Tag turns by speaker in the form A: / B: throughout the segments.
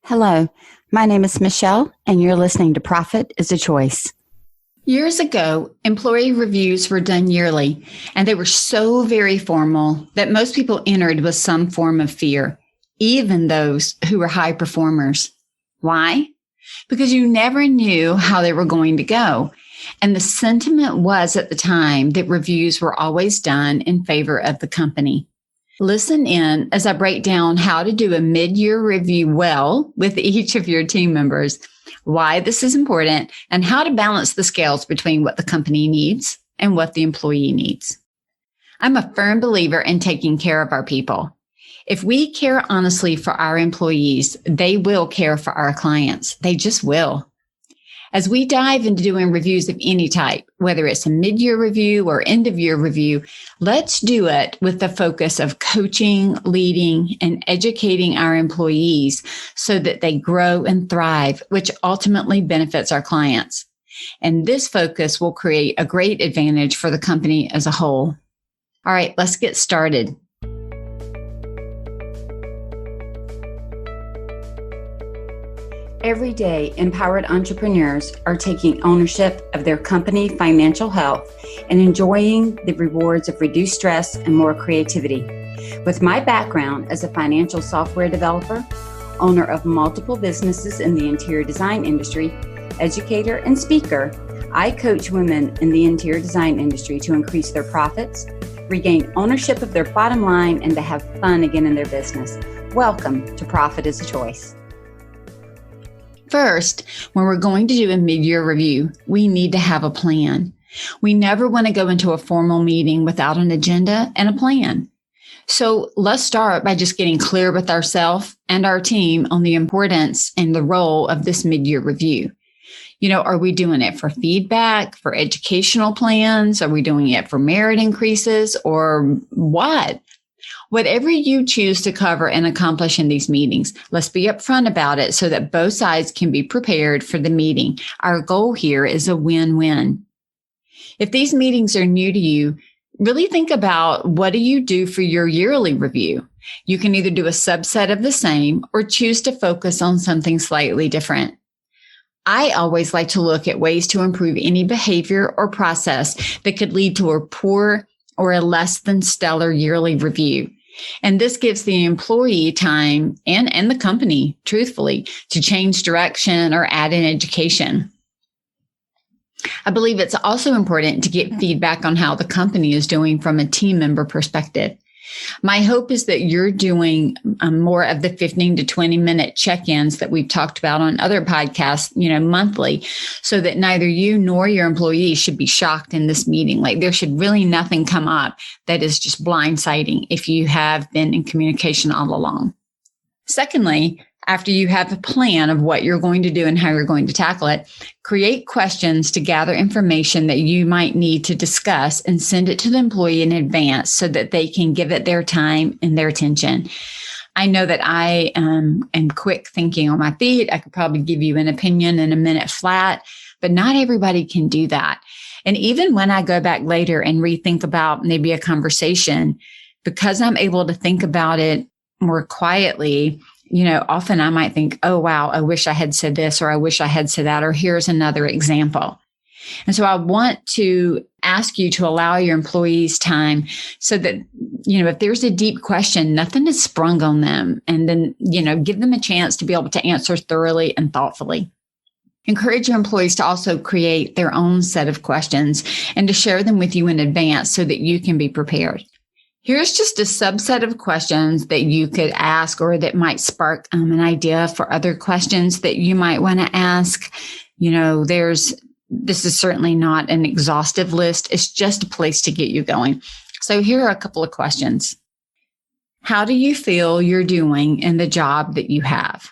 A: Hello, my name is Michele, and you're listening to Profit is a Choice. Years ago, employee reviews were done yearly, and they were so very formal that most people entered with some form of fear, even those who were high performers. Why? Because you never knew how they were going to go. And the sentiment was at the time that reviews were always done in favor of the company. Listen in as I break down how to do a mid-year review well with each of your team members, why this is important, and how to balance the scales between what the company needs and what the employee needs. I'm a firm believer in taking care of our people. If we care honestly for our employees, they will care for our clients. They just will. As we dive into doing reviews of any type, whether it's a mid-year review or end-of-year review, let's do it with the focus of coaching, leading, and educating our employees so that they grow and thrive, which ultimately benefits our clients. And this focus will create a great advantage for the company as a whole. All right, let's get started. Every day, empowered entrepreneurs are taking ownership of their company financial health and enjoying the rewards of reduced stress and more creativity. With my background as a financial software developer, owner of multiple businesses in the interior design industry, educator, and speaker, I coach women in the interior design industry to increase their profits, regain ownership of their bottom line, and to have fun again in their business. Welcome to Profit is a Choice. First, when we're going to do a mid-year review, we need to have a plan. We never want to go into a formal meeting without an agenda and a plan. So let's start by just getting clear with ourselves and our team on the importance and the role of this mid-year review. Are we doing it for feedback, for educational plans? Are we doing it for merit increases, or what? Whatever you choose to cover and accomplish in these meetings, let's be upfront about it so that both sides can be prepared for the meeting. Our goal here is a win-win. If these meetings are new to you, really think about, what do you do for your yearly review? You can either do a subset of the same or choose to focus on something slightly different. I always like to look at ways to improve any behavior or process that could lead to a poor or a less than stellar yearly review. And this gives the employee time and the company, truthfully, to change direction or add in education. I believe it's also important to get feedback on how the company is doing from a team member perspective. My hope is that you're doing more of the 15 to 20 minute check-ins that we've talked about on other podcasts, monthly, so that neither you nor your employees should be shocked in this meeting. Like, there should really nothing come up that is just blindsiding if you have been in communication all along. Secondly, after you have a plan of what you're going to do and how you're going to tackle it, create questions to gather information that you might need to discuss and send it to the employee in advance so that they can give it their time and their attention. I know that I am quick thinking on my feet. I could probably give you an opinion in a minute flat, but not everybody can do that. And even when I go back later and rethink about maybe a conversation, because I'm able to think about it more quietly, often I might think, oh, wow, I wish I had said this, or I wish I had said that, or here's another example. And so I want to ask you to allow your employees time so that, if there's a deep question, nothing is sprung on them. And then, give them a chance to be able to answer thoroughly and thoughtfully. Encourage your employees to also create their own set of questions and to share them with you in advance so that you can be prepared. Here's just a subset of questions that you could ask, or that might spark an idea for other questions that you might want to ask. This is certainly not an exhaustive list. It's just a place to get you going. So here are a couple of questions. How do you feel you're doing in the job that you have?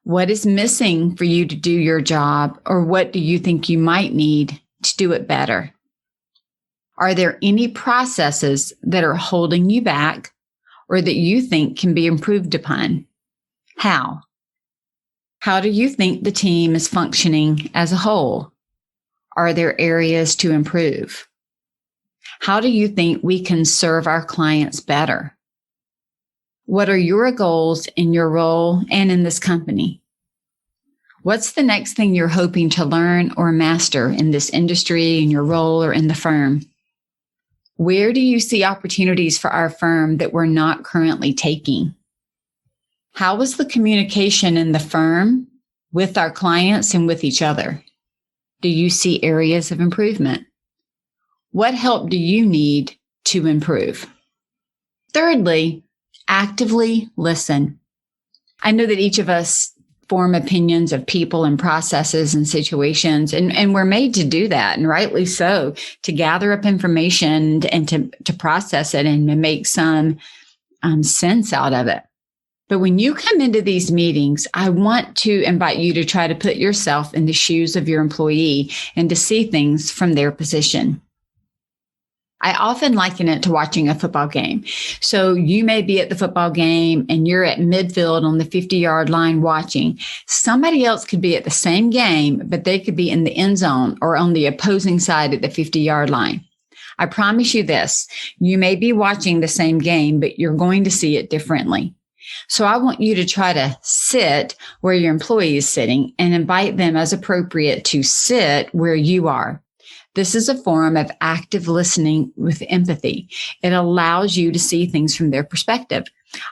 A: What is missing for you to do your job, or what do you think you might need to do it better? Are there any processes that are holding you back or that you think can be improved upon? How? How do you think the team is functioning as a whole? Are there areas to improve? How do you think we can serve our clients better? What are your goals in your role and in this company? What's the next thing you're hoping to learn or master in this industry, in your role, or in the firm? Where do you see opportunities for our firm that we're not currently taking? How is the communication in the firm with our clients and with each other? Do you see areas of improvement? What help do you need to improve? Thirdly, actively listen. I know that each of us form opinions of people and processes and situations, and we're made to do that, and rightly so, to gather up information and to process it and to make some sense out of it. But when you come into these meetings, I want to invite you to try to put yourself in the shoes of your employee and to see things from their position. I often liken it to watching a football game. So you may be at the football game and you're at midfield on the 50-yard line watching. Somebody else could be at the same game, but they could be in the end zone or on the opposing side at the 50-yard line. I promise you this, you may be watching the same game, but you're going to see it differently. So I want you to try to sit where your employee is sitting and invite them as appropriate to sit where you are. This is a form of active listening with empathy. It allows you to see things from their perspective.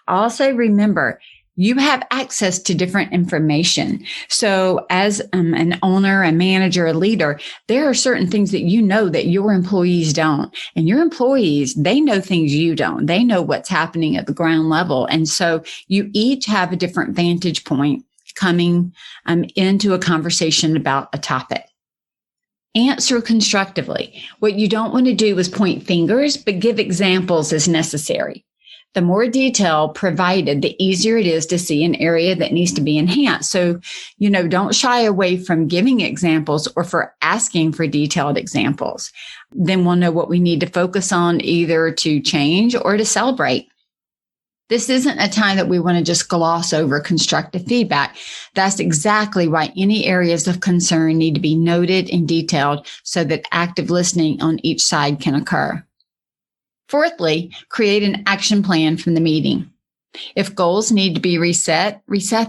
A: Also, remember, you have access to different information. So as an owner, a manager, a leader, there are certain things that you know that your employees don't. And your employees, they know things you don't. They know what's happening at the ground level. And so you each have a different vantage point coming into a conversation about a topic. Answer constructively. What you don't want to do is point fingers, but give examples as necessary. The more detail provided, the easier it is to see an area that needs to be enhanced. So, don't shy away from giving examples or for asking for detailed examples. Then we'll know what we need to focus on either to change or to celebrate. This isn't a time that we want to just gloss over constructive feedback. That's exactly why any areas of concern need to be noted and detailed so that active listening on each side can occur. Fourthly, create an action plan from the meeting. If goals need to be reset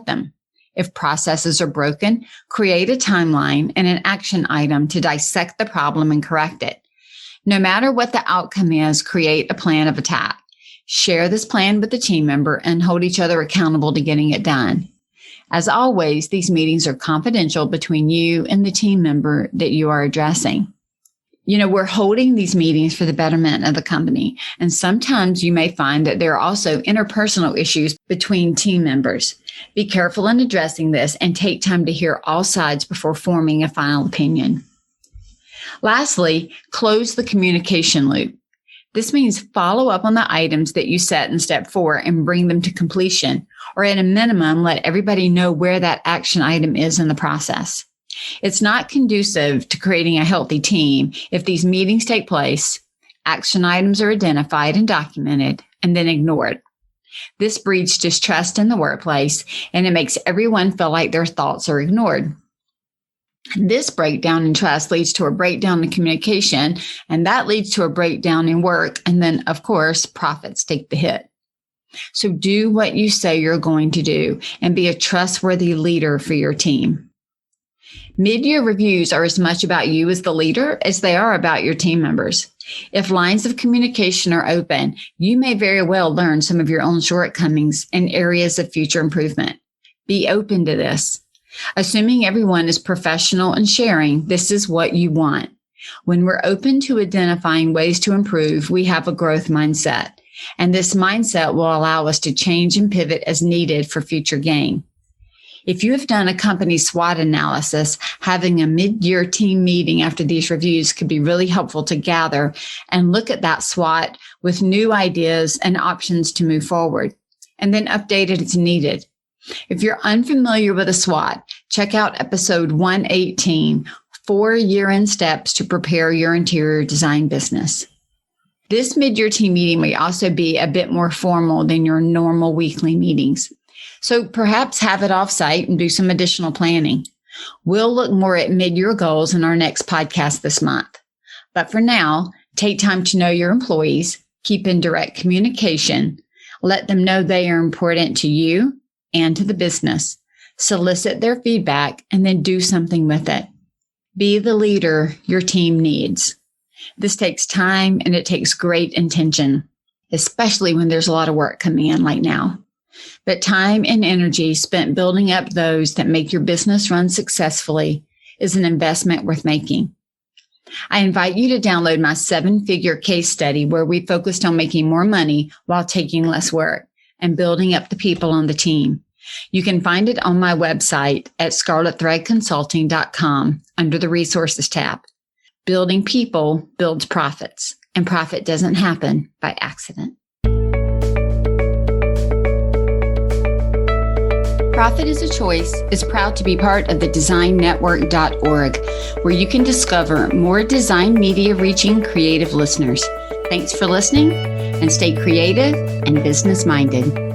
A: them. If processes are broken, create a timeline and an action item to dissect the problem and correct it. No matter what the outcome is, create a plan of attack. Share this plan with the team member and hold each other accountable to getting it done. As always, these meetings are confidential between you and the team member that you are addressing. We're holding these meetings for the betterment of the company. And sometimes you may find that there are also interpersonal issues between team members. Be careful in addressing this and take time to hear all sides before forming a final opinion. Lastly, close the communication loop. This means follow up on the items that you set in step 4 and bring them to completion, or at a minimum, let everybody know where that action item is in the process. It's not conducive to creating a healthy team if these meetings take place, action items are identified and documented, and then ignored. This breeds distrust in the workplace, and it makes everyone feel like their thoughts are ignored. This breakdown in trust leads to a breakdown in communication, and that leads to a breakdown in work. And then, of course, profits take the hit. So do what you say you're going to do and be a trustworthy leader for your team. Mid-year reviews are as much about you as the leader as they are about your team members. If lines of communication are open, you may very well learn some of your own shortcomings and areas of future improvement. Be open to this. Assuming everyone is professional and sharing, this is what you want. When we're open to identifying ways to improve, we have a growth mindset. And this mindset will allow us to change and pivot as needed for future gain. If you have done a company SWOT analysis, having a mid-year team meeting after these reviews could be really helpful to gather and look at that SWOT with new ideas and options to move forward, and then update it as needed. If you're unfamiliar with a SWOT, check out episode 118, 4 year-end steps to prepare your interior design business. This mid-year team meeting may also be a bit more formal than your normal weekly meetings. So perhaps have it off-site and do some additional planning. We'll look more at mid-year goals in our next podcast this month. But for now, take time to know your employees, keep in direct communication, Let them know they are important to you and to the business. Solicit their feedback and then do something with it. Be the leader your team needs. This takes time and it takes great intention, especially when there's a lot of work coming in like now. But time and energy spent building up those that make your business run successfully is an investment worth making. I invite you to download my 7-figure case study where we focused on making more money while taking less work and building up the people on the team. You can find it on my website at scarletthreadconsulting.com under the resources tab. Building people builds profits, and profit doesn't happen by accident. Profit is a Choice is proud to be part of the designnetwork.org, where you can discover more design media reaching creative listeners. Thanks for listening, and stay creative and business minded.